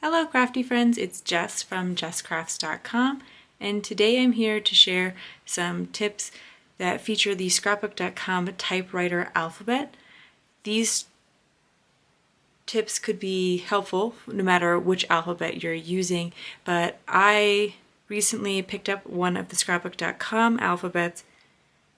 Hello crafty friends, it's Jess from jesscrafts.com, and today I'm here to share some tips that feature the scrapbook.com Typewriter Alphabet. These tips could be helpful no matter which alphabet you're using, but I recently picked up one of the scrapbook.com alphabets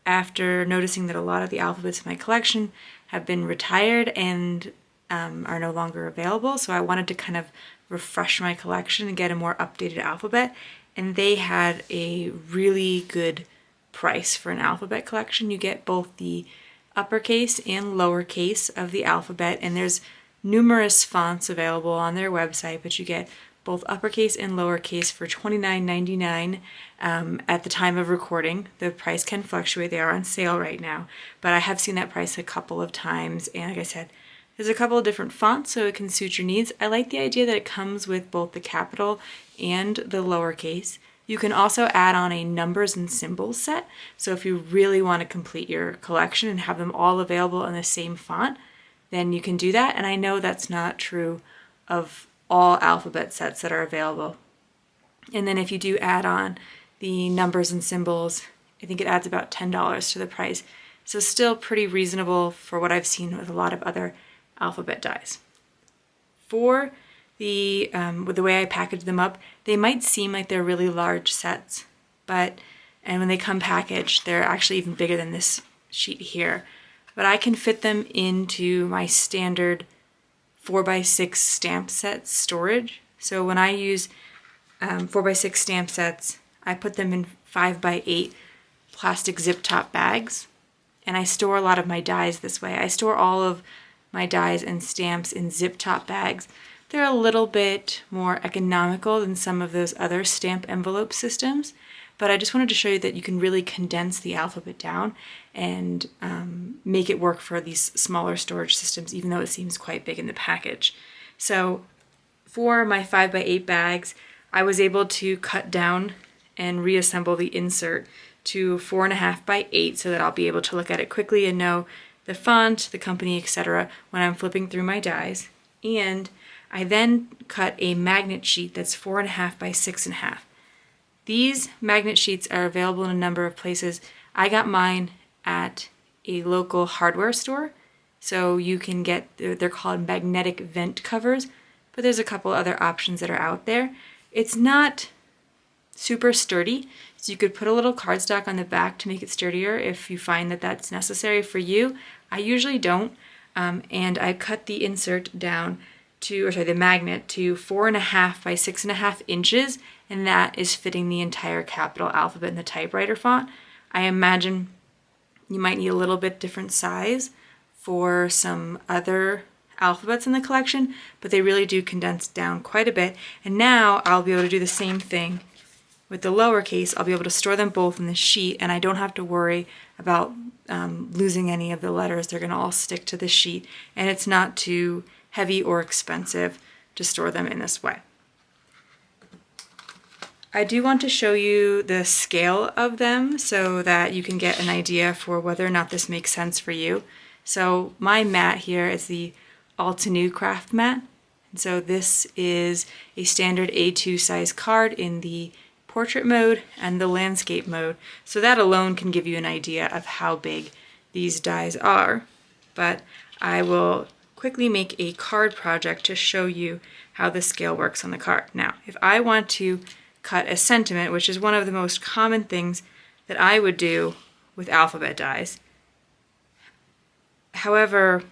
after noticing that a lot of the alphabets in my collection have been retired and are no longer available, so I wanted to kind of refresh my collection and get a more updated alphabet, and they had a really good price for an alphabet collection. You get both the uppercase and lowercase of the alphabet, and there's numerous fonts available on their website, but you get both uppercase and lowercase for $29.99 at the time of recording. The price can fluctuate. They are on sale right now, but I have seen that price a couple of times, and like I said, there's a couple of different fonts so it can suit your needs. I like the idea that it comes with both the capital and the lowercase. You can also add on a numbers and symbols set, so if you really want to complete your collection and have them all available in the same font, then you can do that, and I know that's not true of all alphabet sets that are available. And then if you do add on the numbers and symbols, I think it adds about $10 to the price. So still pretty reasonable for what I've seen with a lot of other alphabet dies. For the with the way I package them up, they might seem like they're really large sets, and when they come packaged, they're actually even bigger than this sheet here. But I can fit them into my standard 4x6 stamp set storage. So when I use 4x6 stamp sets, I put them in 5x8 plastic zip top bags, and I store a lot of my dies this way. I store all of my dies and stamps in zip top bags. They're a little bit more economical than some of those other stamp envelope systems, but I just wanted to show you that you can really condense the alphabet down and make it work for these smaller storage systems, even though it seems quite big in the package. So for my 5x8 bags, I was able to cut down and reassemble the insert to 4.5x8 so that I'll be able to look at it quickly and know the font, the company, etc. when I'm flipping through my dies. And I then cut a magnet sheet that's 4.5 by 6.5. These magnet sheets are available in a number of places. I got mine at a local hardware store, so you can get, they're called magnetic vent covers, but there's a couple other options that are out there. It's not super sturdy, so you could put a little cardstock on the back to make it sturdier if you find that that's necessary for you. I usually don't, and I cut the insert down to, the magnet to 4.5 by 6.5 inches, and that is fitting the entire capital alphabet in the typewriter font. I imagine you might need a little bit different size for some other alphabets in the collection, but they really do condense down quite a bit. And now I'll be able to do the same thing with the lowercase. I'll be able to store them both in the sheet, and I don't have to worry about losing any of the letters. They're going to all stick to the sheet, and it's not too heavy or expensive to store them in this way. I do want to show you the scale of them so that you can get an idea for whether or not this makes sense for you. So my mat here is the Altenew craft mat, and so this is a standard A2 size card in the portrait mode and the landscape mode, so that alone can give you an idea of how big these dies are. But I will quickly make a card project to show you how the scale works on the card. Now, if I want to cut a sentiment, which is one of the most common things that I would do with alphabet dies, however,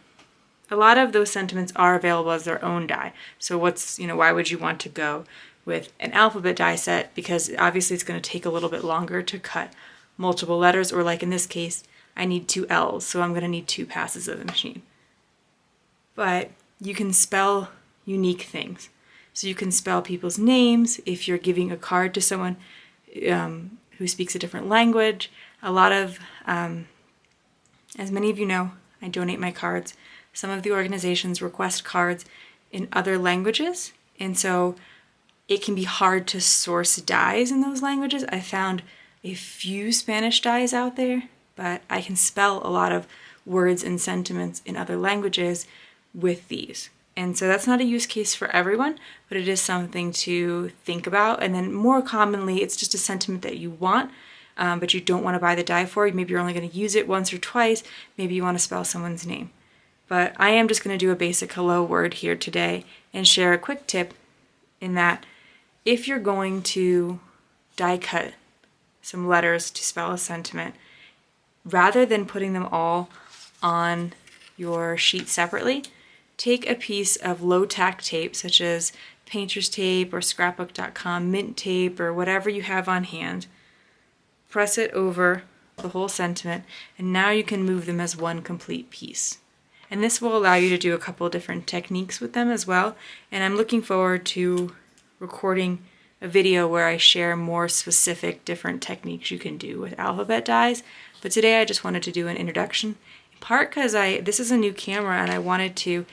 a lot of those sentiments are available as their own die. So why would you want to go with an alphabet die set? Because obviously it's going to take a little bit longer to cut multiple letters, or like in this case, I need 2 L's, so I'm going to need 2 passes of the machine. But you can spell unique things. So you can spell people's names if you're giving a card to someone who speaks a different language. A lot of, as many of you know, I donate my cards. Some of the organizations request cards in other languages, and so it can be hard to source dies in those languages. I found a few Spanish dies out there, but I can spell a lot of words and sentiments in other languages with these. And so that's not a use case for everyone, but it is something to think about. And then more commonly, it's just a sentiment that you want, but you don't want to buy the die for. Maybe you're only going to use it once or twice. Maybe you want to spell someone's name. But I am just going to do a basic hello word here today and share a quick tip in that if you're going to die cut some letters to spell a sentiment, rather than putting them all on your sheet separately, take a piece of low-tack tape such as painter's tape or scrapbook.com mint tape or whatever you have on hand, press it over the whole sentiment, and now you can move them as one complete piece. And this will allow you to do a couple of different techniques with them as well, and I'm looking forward to recording a video where I share more specific different techniques you can do with alphabet dies. But today I just wanted to do an introduction, in part because this is a new camera and I wanted to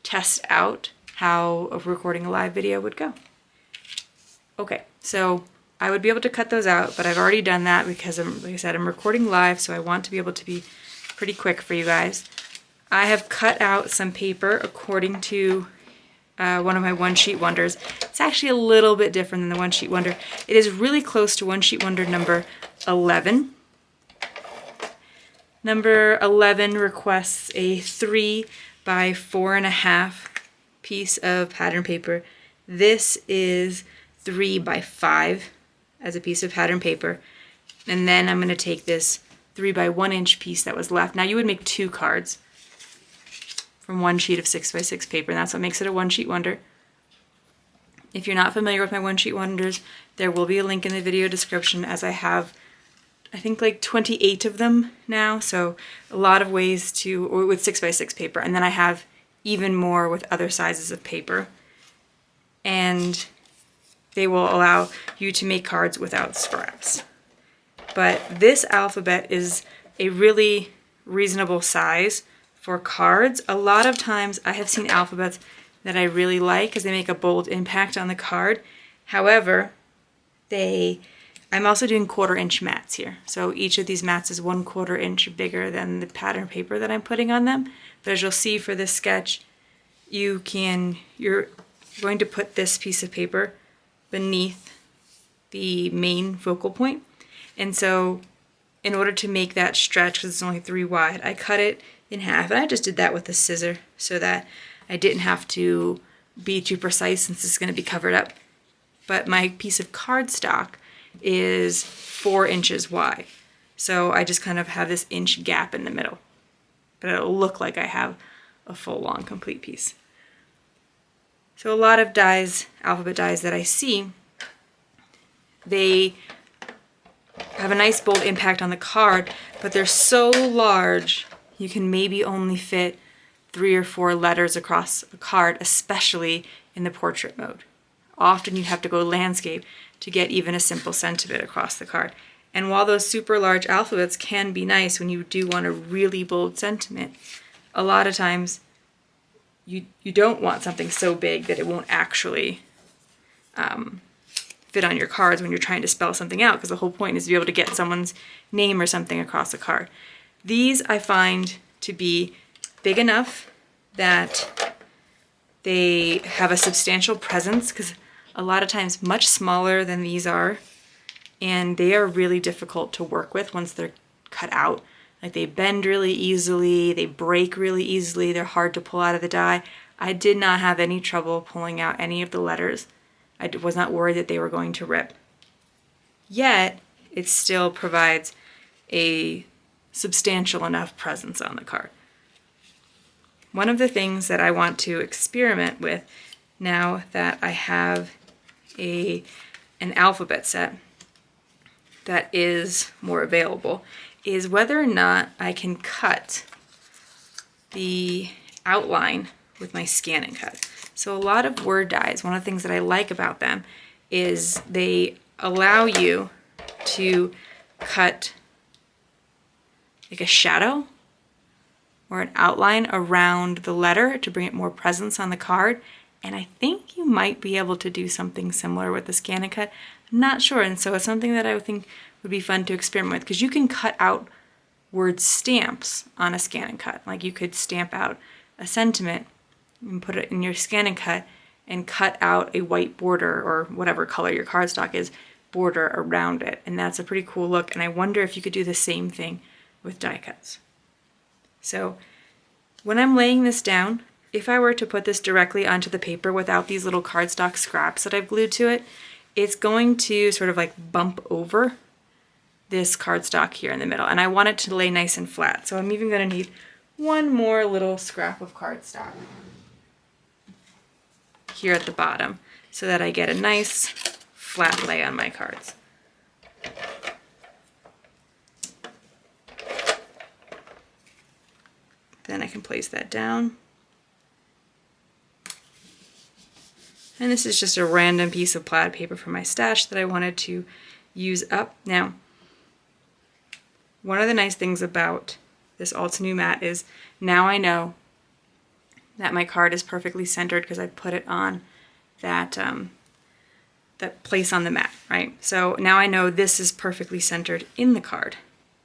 test out how recording a live video would go. Okay, so I would be able to cut those out, but I've already done that because, like I said, I'm recording live, so I want to be able to be pretty quick for you guys. I have cut out some paper according to one of my One Sheet Wonders. It's actually a little bit different than the One Sheet Wonder. It is really close to One Sheet Wonder number 11. Number 11 requests a 3 by 4.5 piece of pattern paper. This is 3 by 5 as a piece of pattern paper. And then I'm going to take this 3 by 1 inch piece that was left. Now you would make 2 cards from one sheet of 6 by 6 paper, and that's what makes it a One Sheet Wonder. If you're not familiar with my One Sheet Wonders, there will be a link in the video description, as I have, I think, like 28 of them now, so a lot of ways to, or with 6 by 6 paper, and then I have even more with other sizes of paper. And they will allow you to make cards without scraps. But this alphabet is a really reasonable size for cards. A lot of times I have seen alphabets that I really like because they make a bold impact on the card. However, I'm also doing 1/4 inch mats here. So each of these mats is 1/4 inch bigger than the pattern paper that I'm putting on them. But as you'll see for this sketch, you're going to put this piece of paper beneath the main focal point. And so in order to make that stretch, because it's only 3 wide, I cut it in half, and I just did that with a scissor so that I didn't have to be too precise since it's going to be covered up. But my piece of cardstock is 4 inches wide, so I just kind of have this inch gap in the middle, but it'll look like I have a full long complete piece. So a lot of dies, alphabet dies that I see, they have a nice bold impact on the card, but they're so large you can maybe only fit 3 or 4 letters across a card, especially in the portrait mode. Often you have to go landscape to get even a simple sentiment across the card. And while those super large alphabets can be nice when you do want a really bold sentiment, a lot of times you don't want something so big that it won't actually fit on your cards when you're trying to spell something out, because the whole point is to be able to get someone's name or something across a card. These I find to be big enough that they have a substantial presence, because a lot of times much smaller than these are, and they are really difficult to work with once they're cut out. Like, they bend really easily, they break really easily, they're hard to pull out of the die. I did not have any trouble pulling out any of the letters. I was not worried that they were going to rip. Yet, it still provides a substantial enough presence on the card. One of the things that I want to experiment with now that I have an alphabet set that is more available is whether or not I can cut the outline with my scan and cut. So a lot of word dies, one of the things that I like about them is they allow you to cut like a shadow or an outline around the letter to bring it more presence on the card. And I think you might be able to do something similar with the scan and cut. I'm not sure, and so it's something that I would think would be fun to experiment with, because you can cut out word stamps on a scan and cut. Like, you could stamp out a sentiment and put it in your scan and cut out a white border or whatever color your cardstock is, border around it. And that's a pretty cool look. And I wonder if you could do the same thing with die cuts. So when I'm laying this down, if I were to put this directly onto the paper without these little cardstock scraps that I've glued to it, it's going to sort of like bump over this cardstock here in the middle. And I want it to lay nice and flat. So I'm even going to need one more little scrap of cardstock here at the bottom so that I get a nice flat lay on my cards. Then I can place that down. And this is just a random piece of plaid paper from my stash that I wanted to use up. Now, one of the nice things about this Altenew mat is now I know that my card is perfectly centered because I put it on that, that place on the mat, right? So now I know this is perfectly centered in the card,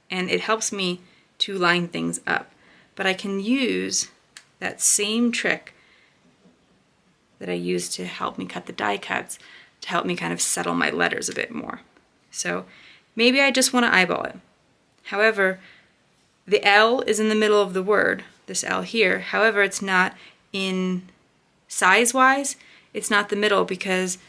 and it helps me to line things up. But I can use that same trick that I use to help me cut the die cuts to help me kind of settle my letters a bit more. So maybe I just want to eyeball it. However, the L is in the middle of the word, this L here. However, it's not in size-wise, it's not the middle because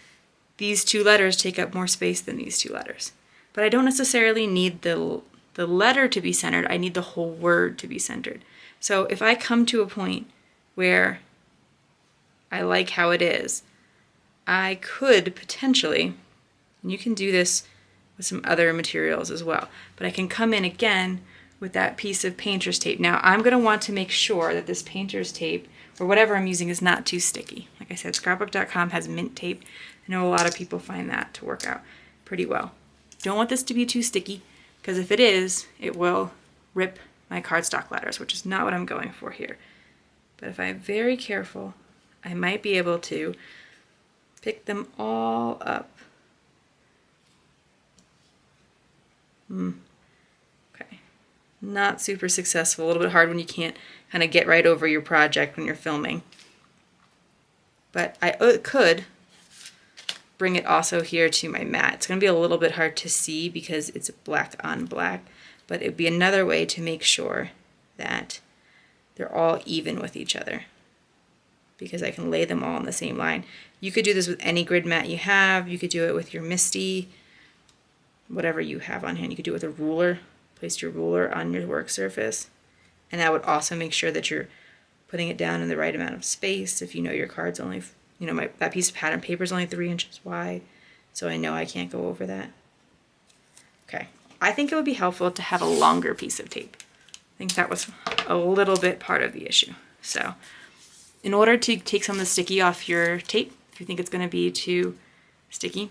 these two letters take up more space than these two letters. But I don't necessarily need the letter to be centered, I need the whole word to be centered. So if I come to a point where I like how it is, I could potentially, and you can do this with some other materials as well, but I can come in again with that piece of painter's tape. Now I'm going to want to make sure that this painter's tape, or whatever I'm using, is not too sticky. Like I said, scrapbook.com has mint tape. I know a lot of people find that to work out pretty well. Don't want this to be too sticky, because if it is, it will rip my cardstock letters, which is not what I'm going for here. But if I'm very careful, I might be able to pick them all up. Okay, not super successful, a little bit hard when you can't kind of get right over your project when you're filming. But I could bring it also here to my mat. It's going to be a little bit hard to see because it's black on black, but it would be another way to make sure that they're all even with each other, because I can lay them all on the same line. You could do this with any grid mat you have. You could do it with your Misty, whatever you have on hand. You could do it with a ruler. Place your ruler on your work surface. And that would also make sure that you're putting it down in the right amount of space. If you know your card's only, that piece of pattern paper is only 3 inches wide, so I know I can't go over that. Okay, I think it would be helpful to have a longer piece of tape. I think that was a little bit part of the issue. So in order to take some of the sticky off your tape, if you think it's going to be too sticky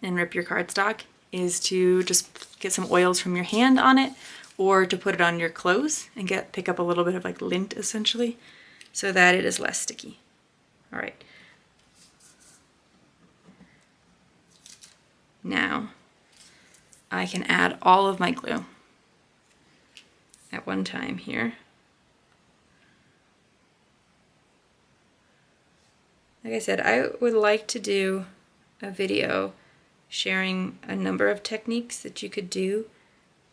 and rip your cardstock, is to just get some oils from your hand on it, or to put it on your clothes and pick up a little bit of like lint essentially, so that it is less sticky. All right. Now I can add all of my glue at one time here. Like I said, I would like to do a video sharing a number of techniques that you could do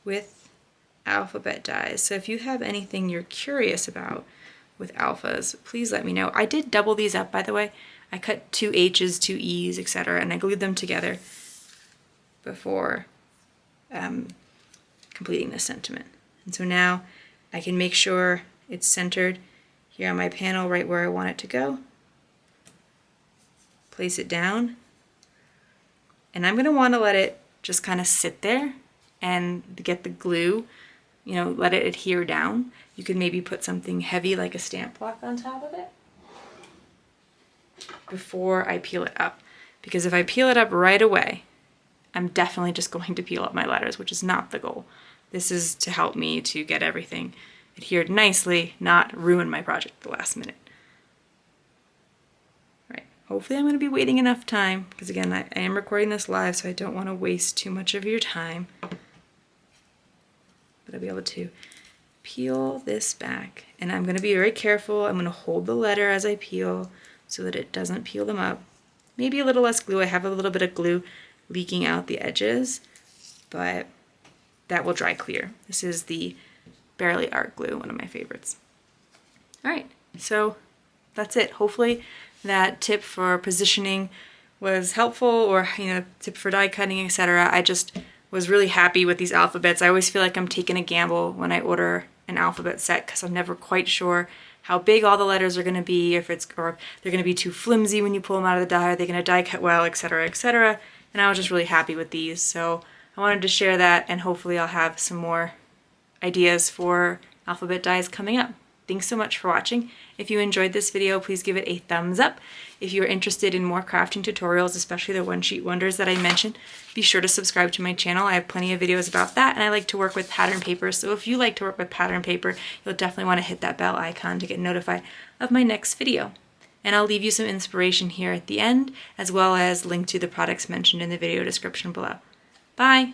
with alphabet dies. So if you have anything you're curious about with alphas, please let me know. I did double these up, by the way. I cut 2 H's, 2 E's, etc., and I glued them together before completing this sentiment. And so now I can make sure it's centered here on my panel right where I want it to go. Place it down, and I'm going to want to let it just kind of sit there and get the glue, let it adhere down. You could maybe put something heavy like a stamp block on top of it before I peel it up, because if I peel it up right away, I'm definitely just going to peel up my letters, which is not the goal. This is to help me to get everything adhered nicely, not ruin my project at the last minute. Right. Hopefully I'm going to be waiting enough time, because again, I am recording this live, so I don't want to waste too much of your time. But I'll be able to peel this back, and I'm going to be very careful. I'm going to hold the letter as I peel so that it doesn't peel them up. Maybe a little less glue. I have a little bit of glue leaking out the edges, but that will dry clear. This is the Barely Art glue, one of my favorites. All right, so that's it. Hopefully that tip for positioning was helpful, or tip for die cutting, etc. I just was really happy with these alphabets. I always feel like I'm taking a gamble when I order an alphabet set because I'm never quite sure how big all the letters are going to be, or if they're going to be too flimsy when you pull them out of the die, are they going to die cut well, etc., etc. And I was just really happy with these, so I wanted to share that, and hopefully I'll have some more ideas for alphabet dies coming up. Thanks so much for watching. If you enjoyed this video, please give it a thumbs up. If you're interested in more crafting tutorials, especially the one-sheet wonders that I mentioned, be sure to subscribe to my channel. I have plenty of videos about that, and I like to work with pattern paper, so if you like to work with pattern paper, you'll definitely want to hit that bell icon to get notified of my next video. And I'll leave you some inspiration here at the end, as well as link to the products mentioned in the video description below. Bye!